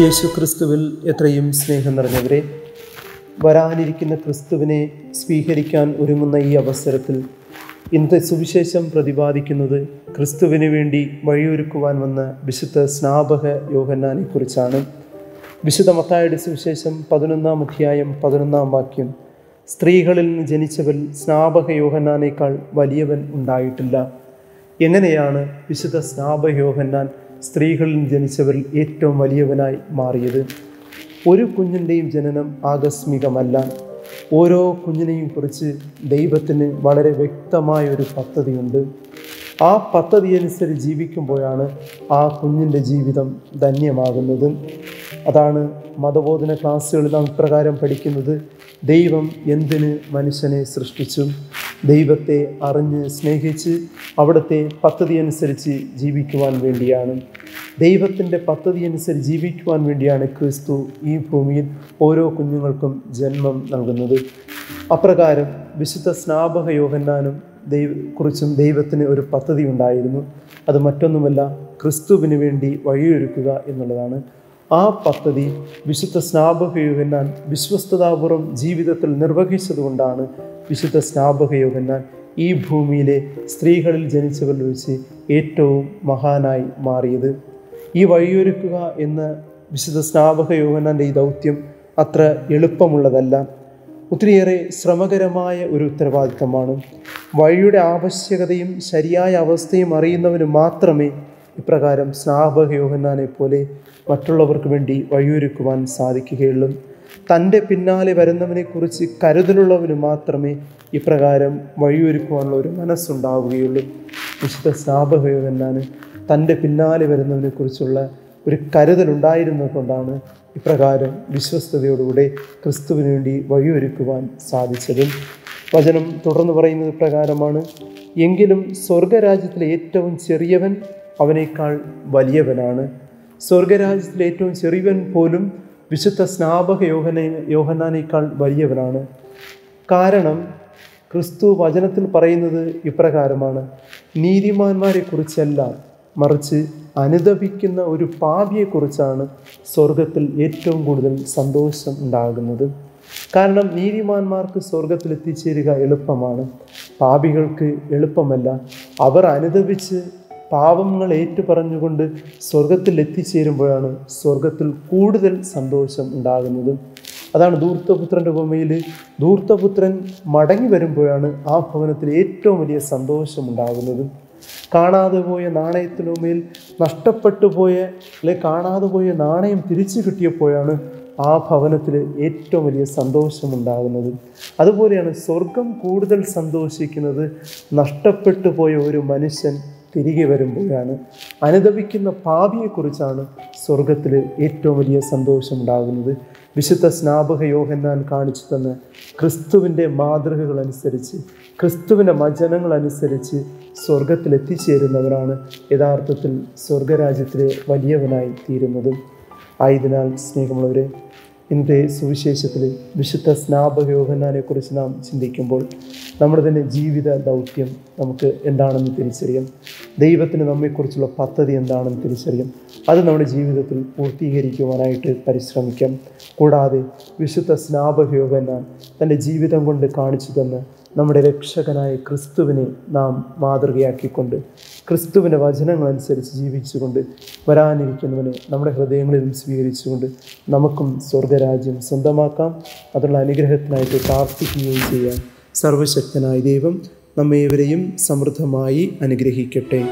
യേശു ക്രിസ്തുവിൽ എത്രയും സ്നേഹം നിറഞ്ഞവരെ, വരാനിരിക്കുന്ന ക്രിസ്തുവിനെ സ്വീകരിക്കാൻ ഒരുങ്ങുന്ന ഈ അവസരത്തിൽ ഇന്നത്തെ സുവിശേഷം പ്രതിപാദിക്കുന്നത് ക്രിസ്തുവിന് വേണ്ടി വഴിയൊരുക്കുവാൻ വന്ന വിശുദ്ധ സ്നാപക യോഹന്നാനെ കുറിച്ചാണ്. വിശുദ്ധ മത്തായിയുടെ സുവിശേഷം 11-ാം അധ്യായം 11-ാം വാക്യം: സ്ത്രീകളിൽ നിന്ന് ജനിച്ചവൻ സ്നാപക യോഹന്നാനേക്കാൾ വലിയവൻ ഉണ്ടായിട്ടില്ല. എങ്ങനെയാണ് വിശുദ്ധ സ്നാപക യോഹന്നാൻ സ്ത്രീകളിൽ ജനിച്ചവരിൽ ഏറ്റവും വലിയവനായി മാറിയത്? ഒരു കുഞ്ഞിൻ്റെയും ജനനം ആകസ്മികമല്ല. ഓരോ കുഞ്ഞിനെയും കുറിച്ച് ദൈവത്തിന് വളരെ വ്യക്തമായൊരു പദ്ധതിയുണ്ട്. ആ പദ്ധതി അനുസരിച്ച് ജീവിക്കുമ്പോഴാണ് ആ കുഞ്ഞിൻ്റെ ജീവിതം ധന്യമാകുന്നത്. അതാണ് മതബോധന ക്ലാസ്സുകളിൽ നാം ഇപ്രകാരം പഠിക്കുന്നത്: ദൈവം എന്തിന് മനുഷ്യനെ സൃഷ്ടിച്ചു? ദൈവത്തെ അറിഞ്ഞ് സ്നേഹിച്ച് അവിടുത്തെ പദ്ധതി അനുസരിച്ച് ജീവിക്കുവാൻ വേണ്ടിയാണ്. ദൈവത്തിൻ്റെ പദ്ധതി അനുസരിച്ച് ജീവിക്കുവാൻ വേണ്ടിയാണ് ക്രിസ്തു ഈ ഭൂമിയിൽ ഓരോ കുഞ്ഞുങ്ങൾക്കും ജന്മം നൽകുന്നത്. അപ്രകാരം വിശുദ്ധ സ്നാപക യോഹന്നാനും കുറിച്ചും ദൈവത്തിന് ഒരു പദ്ധതി ഉണ്ടായിരുന്നു. അത് മറ്റൊന്നുമല്ല, ക്രിസ്തുവിന് വേണ്ടി വഴിയൊരുക്കുക എന്നുള്ളതാണ്. ആ പദ്ധതി വിശുദ്ധ സ്നാപക യോഹന്നാൻ വിശ്വസ്തതാപൂർവ്വം ജീവിതത്തിൽ നിർവഹിച്ചതുകൊണ്ടാണ് വിശുദ്ധ സ്നാപക യോഹന്നാൻ ഈ ഭൂമിയിലെ സ്ത്രീകളിൽ ജനിച്ചവരിൽ വെച്ച് ഏറ്റവും മഹാനായി മാറിയത്. ഈ വഴിയൊരുക്കുക എന്ന വിശുദ്ധ സ്നാപക യോഹന്നാൻ്റെ ഈ ദൗത്യം അത്ര എളുപ്പമുള്ളതല്ല. ഒത്തിരിയേറെ ശ്രമകരമായ ഒരു ഉത്തരവാദിത്തമാണ്. വഴിയുടെ ആവശ്യകതയും ശരിയായ അവസ്ഥയും അറിയുന്നവന് മാത്രമേ ഇപ്രകാരം സ്നാപക യോഹന്നാനെ പോലെ മറ്റുള്ളവർക്ക് വേണ്ടി വഴിയൊരുക്കുവാൻ സാധിക്കുകയുള്ളൂ. തൻ്റെ പിന്നാലെ വരുന്നവനെക്കുറിച്ച് കരുതലുള്ളവന് മാത്രമേ ഇപ്രകാരം വഴിയൊരുക്കുവാനുള്ള ഒരു മനസ്സുണ്ടാവുകയുള്ളൂ. വിശുദ്ധ സ്നാപക യോഹന്നാന് തൻ്റെ പിന്നാലെ വരുന്നവനെക്കുറിച്ചുള്ള ഒരു കരുതലുണ്ടായിരുന്നത് കൊണ്ടാണ് ഇപ്രകാരം വിശ്വസ്തയോടുകൂടെ ക്രിസ്തുവിന് വേണ്ടി വഴിയൊരുക്കുവാൻ സാധിച്ചത്. വചനം തുടർന്ന് പറയുന്നത് പ്രകാരമാണ്: എങ്കിലും സ്വർഗരാജ്യത്തിലെ ഏറ്റവും ചെറിയവൻ അവനേക്കാൾ വലിയവനാണ്. സ്വർഗരാജ്യത്തിലെ ഏറ്റവും ചെറിയവൻ പോലും വിശുദ്ധ സ്നാപക യോഹന്നാനേക്കാൾ വലിയവനാണ്. കാരണം ക്രിസ്തു വചനത്തിൽ പറയുന്നത് ഇപ്രകാരമാണ്: നീതിമാന്മാരെ കുറിച്ചല്ല, മറിച്ച് അനുതപിക്കുന്ന ഒരു പാപിയെക്കുറിച്ചാണ് സ്വർഗത്തിൽ ഏറ്റവും കൂടുതൽ സന്തോഷം ഉണ്ടാകുന്നത്. കാരണം നീതിമാന്മാർക്ക് സ്വർഗത്തിൽ എത്തിച്ചേരുക എളുപ്പമാണ്, പാപികൾക്ക് എളുപ്പമല്ല. അവർ അനുതപിച്ച് പാപങ്ങൾ ഏറ്റുപറഞ്ഞുകൊണ്ട് സ്വർഗത്തിൽ എത്തിച്ചേരുമ്പോഴാണ് സ്വർഗത്തിൽ കൂടുതൽ സന്തോഷം ഉണ്ടാകുന്നത്. അതാണ് ധൂർത്തപുത്രൻ്റെ ഉപമയിൽ ധൂർത്തപുത്രൻ മടങ്ങി വരുമ്പോഴാണ് ആ ഭവനത്തിൽ ഏറ്റവും വലിയ സന്തോഷം ഉണ്ടാകുന്നത്. കാണാതെ പോയ നാണയത്തിനുമേൽ നഷ്ടപ്പെട്ടു പോയ കാണാതെ പോയ നാണയം തിരിച്ചു കിട്ടിയപ്പോഴാണ് ആ ഭവനത്തിൽ ഏറ്റവും വലിയ സന്തോഷമുണ്ടാകുന്നത്. അതുപോലെയാണ് സ്വർഗം കൂടുതൽ സന്തോഷിക്കുന്നത് നഷ്ടപ്പെട്ടു പോയ ഒരു മനുഷ്യൻ തിരികെ വരുമ്പോഴാണ്. അനുതപിക്കുന്ന പാപിയെക്കുറിച്ചാണ് സ്വർഗത്തിൽ ഏറ്റവും വലിയ സന്തോഷമുണ്ടാകുന്നത്. വിശുദ്ധ സ്നാപക യോഹന്നാൻ കാണിച്ചു തന്ന ക്രിസ്തുവിൻ്റെ മാതൃകകളനുസരിച്ച്, ക്രിസ്തുവിൻ്റെ വചനങ്ങളനുസരിച്ച് സ്വർഗത്തിൽ എത്തിച്ചേരുന്നവരാണ് യഥാർത്ഥത്തിൽ സ്വർഗരാജ്യത്തിലെ വലിയവനായി തീരുന്നത്. ആയതിനാൽ സ്നേഹമുള്ളവരെ, ഇന്നത്തെ സുവിശേഷത്തിൽ വിശുദ്ധ സ്നാപക യോഹന്നാനെക്കുറിച്ച് നാം ചിന്തിക്കുമ്പോൾ നമ്മുടെ തന്നെ ജീവിത ദൗത്യം നമുക്ക് എന്താണെന്ന് തിരിച്ചറിയാം. ദൈവത്തിന് നമ്മെക്കുറിച്ചുള്ള പദ്ധതി എന്താണെന്ന് തിരിച്ചറിയാം. അത് നമ്മുടെ ജീവിതത്തിൽ പൂർത്തീകരിക്കുവാനായിട്ട് പരിശ്രമിക്കാം. കൂടാതെ വിശുദ്ധ സ്നാപക യോഹന്നാൻ തൻ്റെ ജീവിതം കൊണ്ട് കാണിച്ചു തന്ന് നമ്മുടെ രക്ഷകനായ ക്രിസ്തുവിനെ നാം മാതൃകയാക്കിക്കൊണ്ട് ക്രിസ്തുവിൻ്റെ വചനങ്ങളനുസരിച്ച് ജീവിച്ചുകൊണ്ട് വരാനിരിക്കുന്നവനെ നമ്മുടെ ഹൃദയങ്ങളിലും സ്വീകരിച്ചുകൊണ്ട് നമുക്കും സ്വർഗരാജ്യം സ്വന്തമാക്കാം. അതിനുള്ള അനുഗ്രഹത്തിനായിട്ട് പ്രാർത്ഥിക്കുകയും ചെയ്യാം. സർവശക്തനായ ദൈവം നമ്മേവരെയും സമൃദ്ധമായി അനുഗ്രഹിക്കട്ടെ.